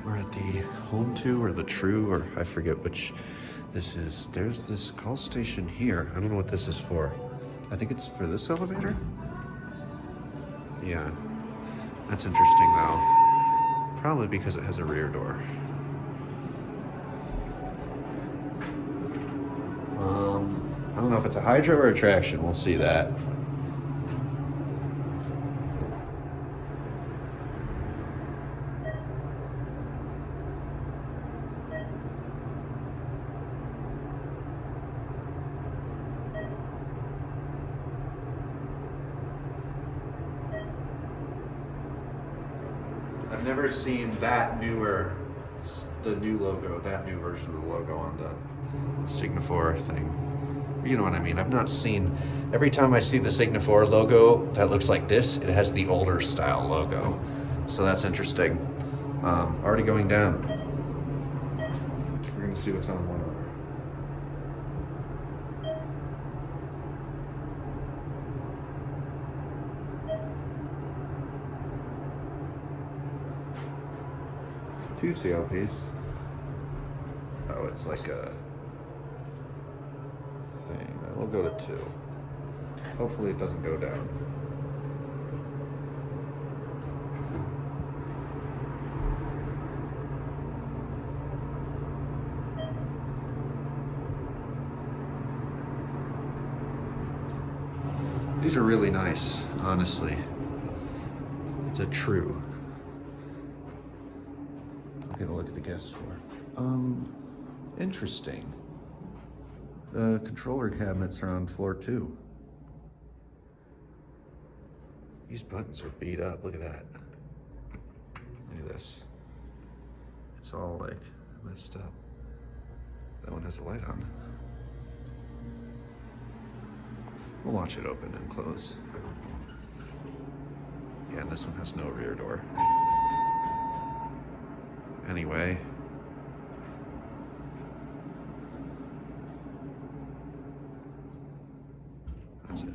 We're at the Home To or the True, or I forget which this is. There's this call station here. I don't know what this is for. I think it's for this elevator? Yeah. That's interesting though. Probably because it has a rear door. I don't know if it's a hydro or a traction. We'll see that. I've never seen that newer, the new logo, that new version of the logo on the Signifor thing. You know what I mean? I've not seen, every time I see the Signifor logo that looks like this, it has the older style logo. So that's interesting. Already going down. We're gonna see what's on one other. 2 CLPs. Oh, it's like a thing. We'll go to 2. Hopefully it doesn't go down. These are really nice, honestly. It's a True. I'll get a look at the gas floor. Interesting. The controller cabinets are on floor 2. These buttons are beat up. Look at that. Look at this. It's all like messed up. That one has a light on. We'll watch it open and close. Yeah, and this one has no rear door. Anyway. That's it.